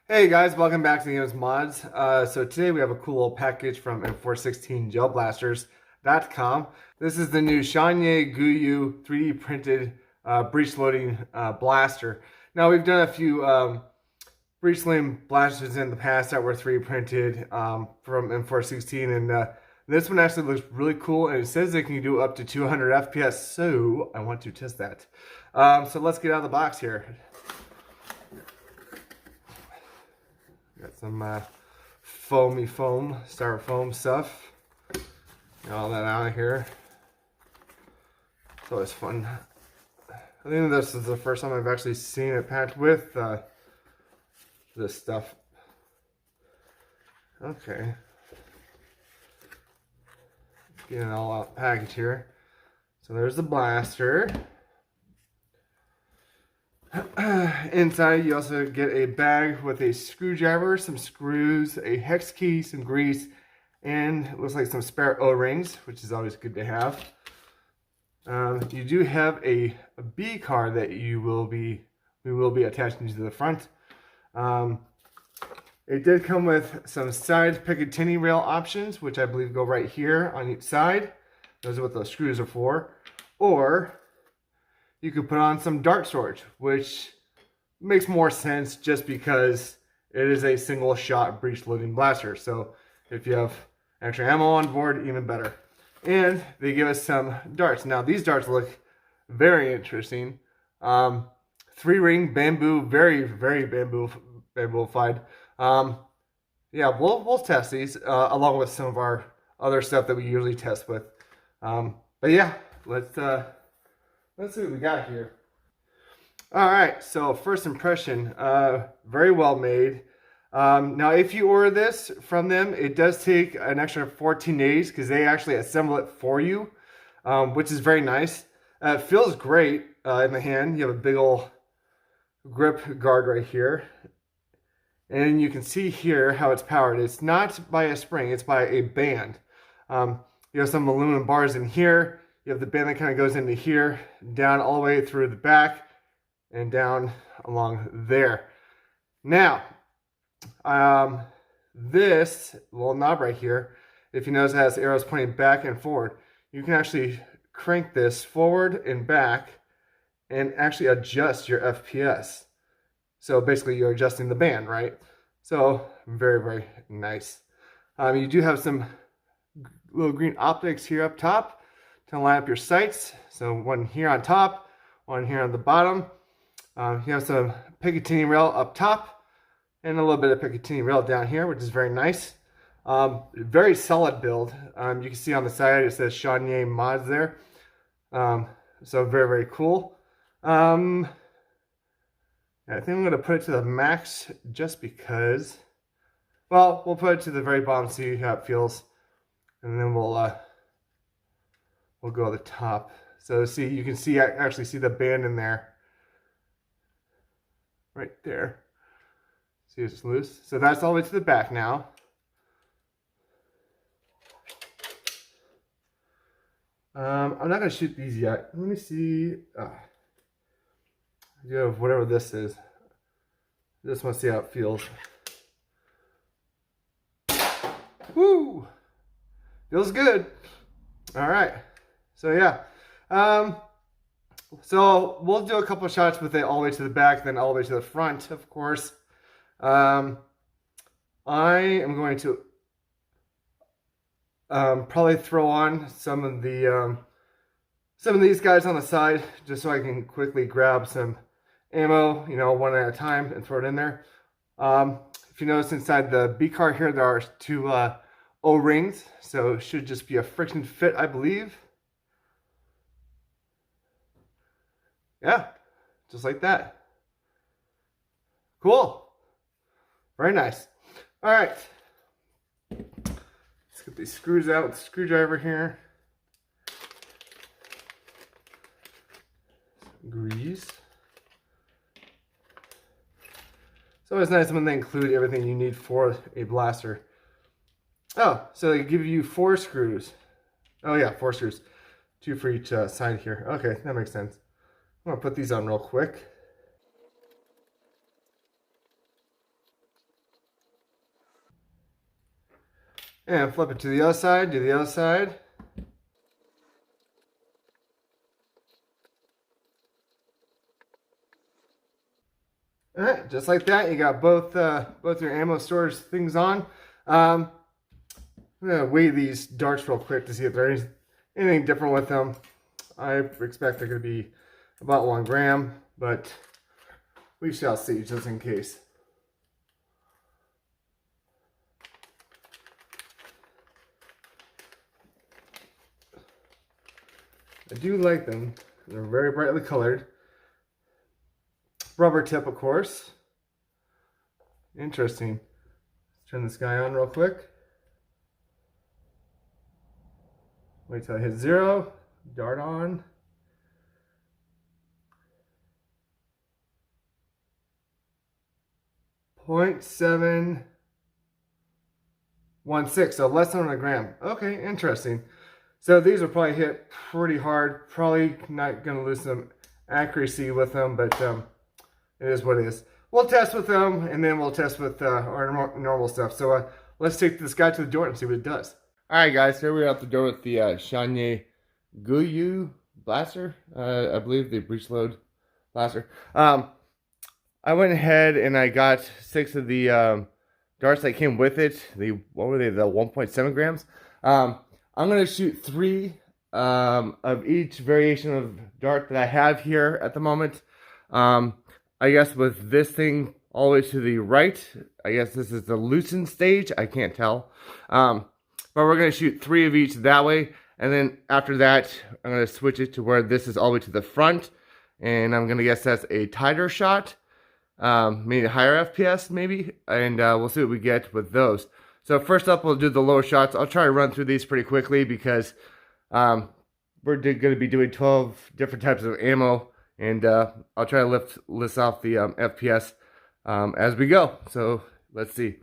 Hey guys, welcome back to ShanyeMods. So today we have a cool little package from M416gelblasters.com. This is the new Shanye GuYu 3D printed breech loading blaster. Now we've done a few breech loading blasters in the past that were 3D printed from M416, and this one actually looks really cool, and it says it can do up to 200 FPS, so I want to test that. So let's get out of the box here. Got some styrofoam stuff. Get all that out of here. It's always fun. I think this is the first time I've actually seen it packed with this stuff. Okay. Get it all out packaged here. So there's the blaster. Inside you also get a bag with a screwdriver, some screws, a hex key, some grease, and it looks like some spare O-rings, which is always good to have. You do have a bcar that we will be attaching to the front. It did come with some side Picatinny rail options, which I believe go right here on each side. Those are what those screws are for. Or you could put on some dart storage, which makes more sense just because it is a single shot breech loading blaster. So if you have extra ammo on board, even better. And they give us some darts. Now these darts look very interesting. 3-ring bamboo, very bambooified. Yeah, we'll test these along with some of our other stuff that we usually test with. But yeah, let's see what we got here. All right, so first impression, very well made. Now, if you order this from them, it does take an extra 14 days because they actually assemble it for you, which is very nice. It feels great in the hand. You have a big old grip guard right here. And you can see here how it's powered. It's not by a spring, it's by a band. You have some aluminum bars in here. You have the band that kind of goes into here, down all the way through the back, and down along there. Now, this little knob right here, if you notice it has arrows pointing back and forward, you can actually crank this forward and back and actually adjust your FPS. So basically you're adjusting the band, right? So very nice. You do have some little green optics here up top to line up your sights. So one here on top, one here on the bottom. You have some Picatinny rail up top and a little bit of Picatinny rail down here, which is very nice. Very solid build. You can see on the side it says ShanyeMods there. So very cool. I think I'm going to put it to the max just because. Well, we'll put it to the very bottom, see how it feels, and then we'll go to the top. So see, you can see, actually see the band in there, right there. See, it's loose. So that's all the way to the back now. I'm not gonna shoot these yet. Let me see. You have whatever this is. I just want to see how it feels. Woo! Feels good. All right. So yeah. So we'll do a couple of shots with it all the way to the back, then all the way to the front, of course. I am going to probably throw on some of these guys on the side just so I can quickly grab some ammo, you know, one at a time and throw it in there. If you notice inside the bcar here, there are 2 O-rings, so it should just be a friction fit, I believe. Yeah, just like that. Cool. Very nice. All right. Let's get these screws out with the screwdriver here. Some grease. It's always nice when they include everything you need for a blaster. Oh, so they give you 4 screws. Oh yeah, 4 screws. 2 for each side here. Okay, that makes sense. I'm gonna put these on real quick. And flip it to the other side, do the other side. Alright, just like that, you got both your ammo storage things on. I'm going to weigh these darts real quick to see if there's anything different with them. I expect they're going to be about 1 gram, but we shall see just in case. I do like them. They're very brightly colored. Rubber tip, of course. Interesting. Let's turn this guy on real quick. Wait till I hit 0. Dart on. .716, so less than 1 gram. Okay, interesting. So these will probably hit pretty hard. Probably not going to lose some accuracy with them, but it is what it is. We'll test with them, and then we'll test with our normal stuff. So let's take this guy to the door and see what it does. All right, guys, here we're at the door with the Shanye GuYu blaster. I believe the breech load blaster. I went ahead and I got 6 of the darts that came with it. What were they? The 1.7 grams. I'm going to shoot 3 of each variation of dart that I have here at the moment. I guess with this thing all the way to the right, I guess this is the loosened stage. I can't tell. But we're going to shoot 3 of each that way. And then after that, I'm going to switch it to where this is all the way to the front. And I'm going to guess that's a tighter shot. Maybe a higher FPS maybe. And we'll see what we get with those. So first up, we'll do the lower shots. I'll try to run through these pretty quickly because we're going to be doing 12 different types of ammo. And I'll try to list off the FPS as we go. So let's see.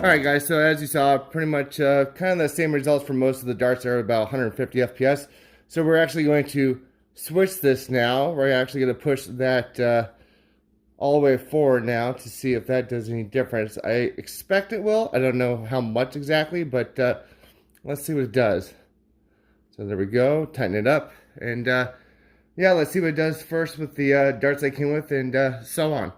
Alright guys, so as you saw, pretty much kind of the same results for most of the darts are about 150 FPS. So we're actually going to switch this now. We're actually going to push that all the way forward now to see if that does any difference. I expect it will. I don't know how much exactly, but let's see what it does. So there we go, tighten it up. And yeah, let's see what it does first with the darts I came with and so on.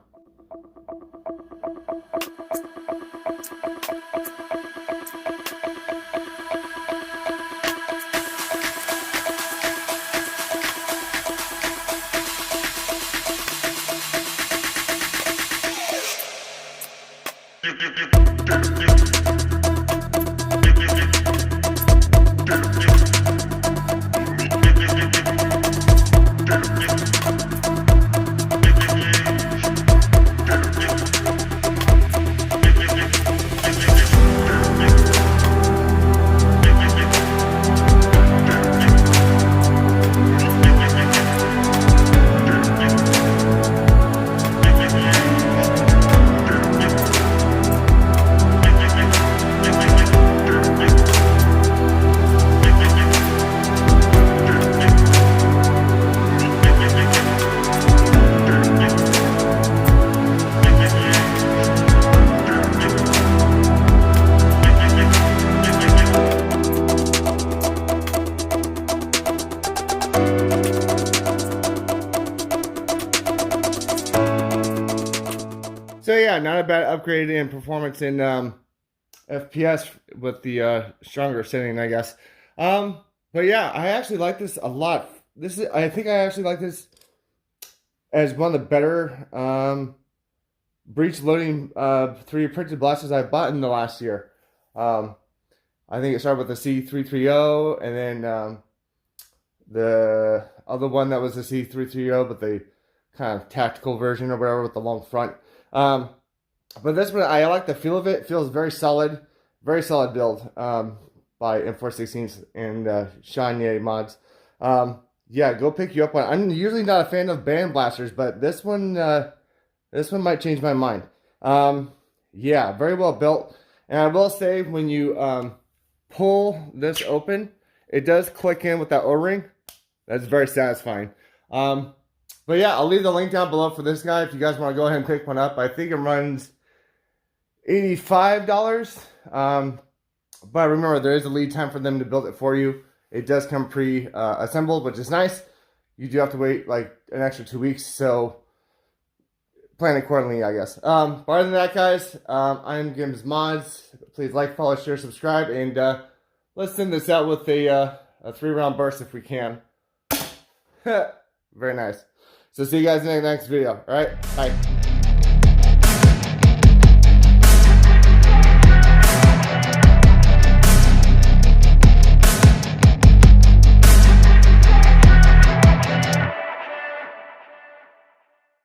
yeah, not a bad upgrade in performance in FPS with the stronger setting, I guess. But yeah, I actually like this a lot. I think I actually like this as one of the better Breech loading 3D printed blasters I bought in the last year. I think it started with the C330 and then the other one that was the C330, but the kind of tactical version or whatever with the long front. But this one, I like the feel of it. It feels very solid build by M416 and ShanyeMods. Yeah, go pick you up one. I'm usually not a fan of band blasters, but this one might change my mind. Yeah, very well built. And I will say, when you pull this open, it does click in with that O-ring. That's very satisfying. But yeah, I'll leave the link down below for this guy if you guys want to go ahead and pick one up. I think it runs $85. But remember, there is a lead time for them to build it for you. It does come pre-assembled, which is nice. You do have to wait like an extra 2 weeks, so plan accordingly, I guess. But other than that, guys, I'm ShanyeMods. Please like, follow, share, subscribe, and let's send this out with a 3-round burst if we can. Very nice. So see you guys in the next video. All right, bye.